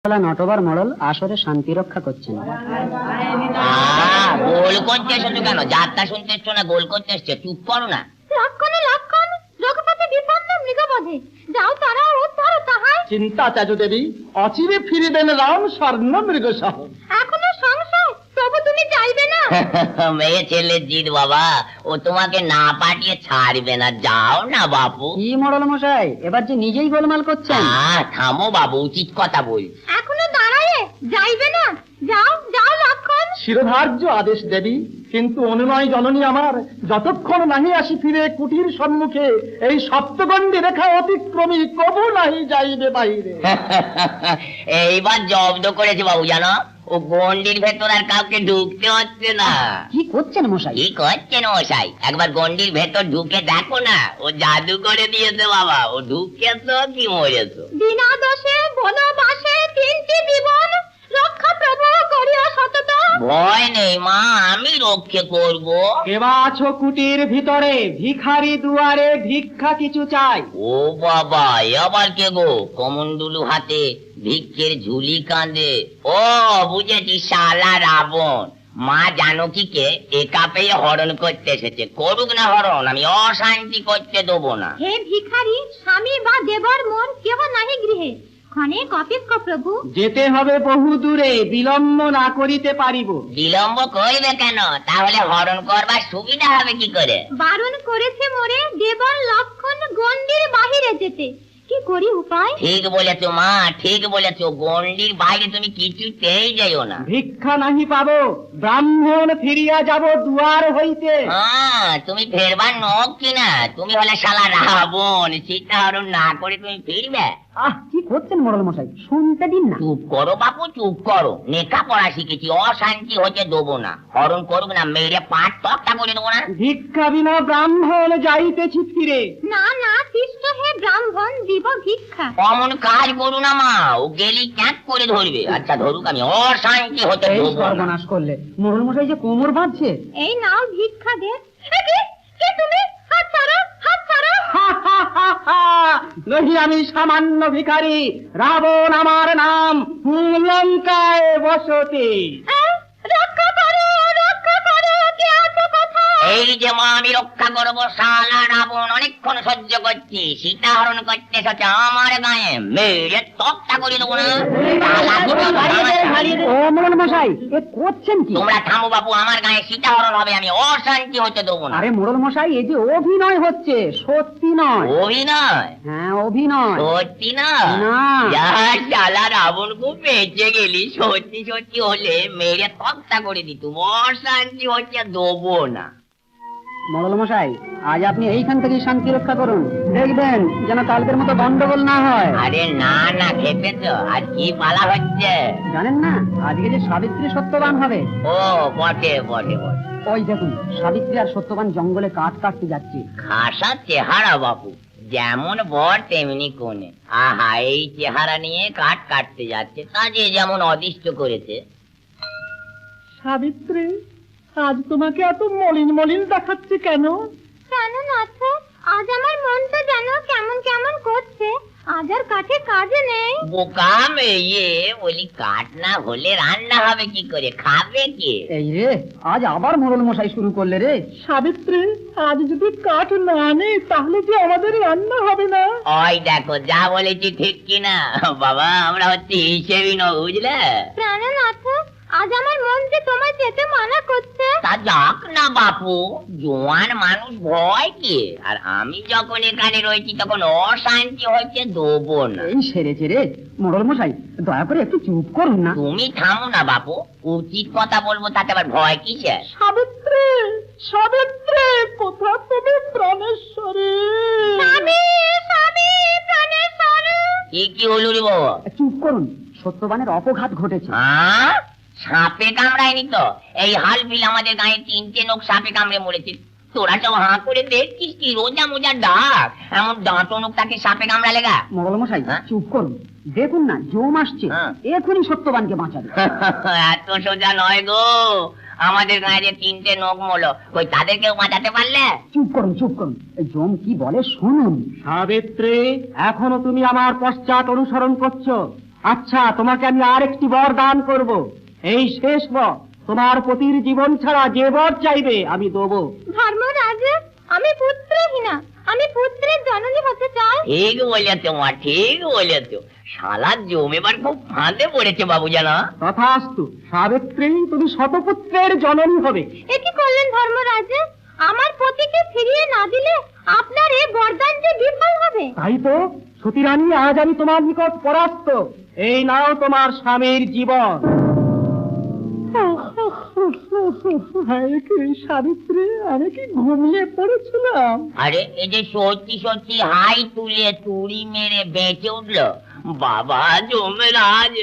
নটবার model আসরে শান্তি রক্ষা করছেন। গোল করতে এসেছো কেন? যাত্রা শুনতে এসছো না গোল করতে এসছো? চুপ করো না। লক্ষণে লক্ষণ রঘুপতি বিপন্ন মৃগবধে যাও তারা উদ্ধার তাহাই। চিন্তা ত্যাজ দেবী, অচিরে ফিরিবেন রাম স্বর্ণ মৃগ সহ। এখনো সংশয় প্রভু তুমি যাইবে না? মেয়ে ছেলে জিদ বাবা, ও তোমাকে না পাঠিয়ে ছাড়বে না। যাও না বাপু। কি মডেল মশাই, এবার যে নিজেই গোলমাল করছেন। থামো বাবু, উচিত কথা বল। এখনো দাঁড়ায়ে যাইবে না? যাও যাও লক্ষণ। শিরোধার্য আদেশ দেবী, কিন্তু অনুনয় জননী আমার, যতক্ষণ নাহি আসি ফিরে কুটির সম্মুখে এই সপ্তগণ্ডী রেখা অতিক্রমী কবু নাহি যাইবে বাইরে। এইবার জব্দ করেছে বাবু, জানো ও গন্ডির ভেতর আর কাউকে ঢুকতে হচ্ছে না। কি করছেন মশাই? কি করছেন মশাই? একবার গন্ডির ভেতর ঢুকে দেখো না, ও জাদু করে দিয়েছে বাবা। ও ঢুকেছো কি মরেছো? বিনা দোষে বনবাসে তিনটি জীবন রক্ষা প্রভু করিয়া সতত। ভয় নেই মা, আমি রক্ষে করব। কেবা আছো কুটির ভিতরে, ভিখারি দুয়ারে ভিক্ষা কিছু চাই। ও বাবা, এ আবার কে গো? কমন্ডুলু হাতে ভিক্ষের ঝুলি কাঁধে। ও বুঝেছি, শালা রাবণ। মা জানকীকে একা পেয়ে হরণ করতে এসেছে। করুক না হরণ, আমি অশান্তি করতে দেবো না। হে ভিখারি, স্বামী বা দেবর মোর কেহ নাহি গৃহে, ক্ষণে কপিস্ক প্রভু। যেতে হবে বহু দূরে, বিলম্ব না করিতে পারিব। বিলম্ব করবে কেন? তাহলে হরণ করবার সুবিধা হবে কি করে? বারণ করেছে মোরে দেবর লক্ষণ গন্ডির বাহিরে যেতে, কি করি উপায়? ঠিক বলেছো মা, ঠিক বলেছো। গন্ডির বাইরে তুমি কিছুতেই যাইও না। ভিক্ষা নাহি পাবো, ব্রাহ্মণ ফিরিয়া যাব দুয়ার হইতে। তুমি ফেরবার নখ কিনা? তুমি হলে শালা রাবণ। সীতা হরণ না করে তুমি ফিরবে? কি করছেন মডেল মশাই, শুনতে দিন না। চুপ করো বাপু, চুপ করো। লেখা পড়া শিখেছি, অশান্তি হতে দেবো না। হরণ করুক না, মেরে পাঁচ তক্তা করে দেবো না। ভিক্ষা বিনা ব্রাহ্মণ যাইতেছি ফিরে। না না, তিষ্ঠ হে ব্রাহ্মণ, দিব ভিক্ষা। অমন কাজ করু না মা, ও গেলি ক্যাঁক করে ধরবে। আচ্ছা ধরুক, আমি অশান্তি হতে এই দেবো না। সর্বনাশ করলে মডেল মশাই যে কোমর বাঁধছে। এই নাও ভিক্ষা দে। কে তুমি? হাত ছাড়ো, হাত ছাড়ো। নহি আমি সামান্য ভিখারি, রাবণ আমার নাম, লঙ্কায় বসতি। রক্ষা করো, রক্ষা করো, কে আছো কথা? এই যে মা, আমি রক্ষা করবো। শালা রাবণ অনেকক্ষণ সহ্য করছি। সীতা হরণ করতে এসেছে আমার গায়ে, মেরে তক্তা করে দেবো না। শালা দুটো ভাড়া- ও মডেল মশাই, এ করছেন কি? তোমরা থামো বাবু, আমার গায়ে সীতা হরণ হবে, আমি অশান্তি হতে দেবো না। আরে মডেল মশাই, এই যে অভিনয় হচ্ছে, সত্যি নয়। অভিনয়? হ্যাঁ অভিনয়। সত্যি না? না। যা শালা রাবণ, খুব বেঁচে গেলি। সত্যি সত্যি হলে মেরে তক্তা করে দিতুম। অশান্তি হচ্ছে দেবো না। মডেল মশাই, আজ আপনি এইখান থেকেই শান্তি রক্ষা করুন, দেখবেন যেন কালকের মতো গন্ডগোল না হয়। আরে না না, খেপেছ? আর কি পালা হচ্ছে? জানেন না আজকে যে সাবিত্রী সত্যবান হবে? ও বটে বটে বটে। ওই দেখুন, সাবিত্রী আর সত্যবান জঙ্গলে কাঠ কাটতে যাচ্ছে। খাসা চেহারা বাপু, যেমন বর তেমনি কোণে। আহা, এই চেহারা নিয়ে কাঠ কাটতে যাচ্ছে, তা যে যেমন অদিষ্ট করেছে। সাবিত্রী, আজ তোমাকে এত মলিন মলিন দেখাচ্ছে কেন? কেন নাথ, আজ আমার মনটা যেন কেমন কেমন করছে। আজ আর কাঠে কাজে নেই। বোকা মেয়ে, বলি কাঠ না হলে রান্না হবে কি করে? খাবে কে? এই রে, আজ আবার মডেল মশাই শুরু করলে রে। সাবিত্রী, আজ যদি কাঠ না আনে তাহলে যে আমাদের রান্না হবে না। ওই দেখো, যা বলেছি ঠিক কিনা? বাবা, আমরা হচ্ছে হিসেবই নয়, বুঝলে? প্রাণনাথ, আজ আমার মন যে তোমার যেতে মানা করছে। তা যাক না বাপু, জোয়ান মানুষ ভয় কি? আর আমি যখন এখানে রয়েছি তখন অশান্তি হচ্ছে দেবো না। এই সেরেছে রে। মডেল মশাই, দয়া করে একটু চুপ করুন না। তুমি থামো না বাপু, উচিত কথা বলবো, তাতে আবার ভয় কিসের? সাবিত্রী, সাবিত্রী, কোথা তুমি প্রাণেশ্বরী? স্বামী, স্বামী, প্রাণেশ্বর। কি হলো রে বাবা? চুপ করুন, সত্যবানের অপঘাত ঘটেছে। সাপে কামড়ায়নি তো? এই হাল বিল আমাদের গায়ে 3টে লোক সাপে কামড়ে মরেছে। তোরা সব হাঁ করে দেখছিস কি? রোজা মোজা ডাক, এমন দাঁটো লোক তাকে সাপে কামড়ালে গা? মডেল মশাই চুপ করুন, দেখুন না জম আসছে, এখনই সত্যবানকে বাঁচাবে। এত সোজা নয় গো। আমাদের গায়ে যে 3টে নখ মলো, ওই তাদেরকেও বাঁচাতে পারলে? চুপ করুন, চুপ করুন, এই জম কি বলে শুনুন। সাবিত্রী, এখনো তুমি আমার পশ্চাৎ অনুসরণ করছো। আচ্ছা, তোমাকে আমি আর একটি বর দান করব। এই শেষ বর, তোমার পতির জীবন ছাড়া যে বর চাইবে আমি দেবো। ধর্মরাজ, আমি পুত্রহীনা, আমি পুত্রের জননী হতে চাই। ঠিক বলেছো মা, ঠিক বলেছো। শালা জমেবার খুব ফাঁদে পড়েছে বাবু জানা। তথাস্তু, সাবিত্রী, তুমি শতপুত্রের জননী হবে। এ কি করলেন ধর্মরাজ? আমার পতিকে ফিরিয়ে না দিলে আপনার এ বরদান যে বিফল হবে। তাই তো সতীরানী, আজ আমি তোমার নিকট পরাস্ত। এই নাও তোমার স্বামীর জীবন। সাবিত্রী, আমি কি ঘুমিয়ে পড়েছিলাম? আরে এই যে সত্যি সত্যি হাই তুলে তুড়ি মেরে বেঁচে উঠলো বাবা যমরাজ।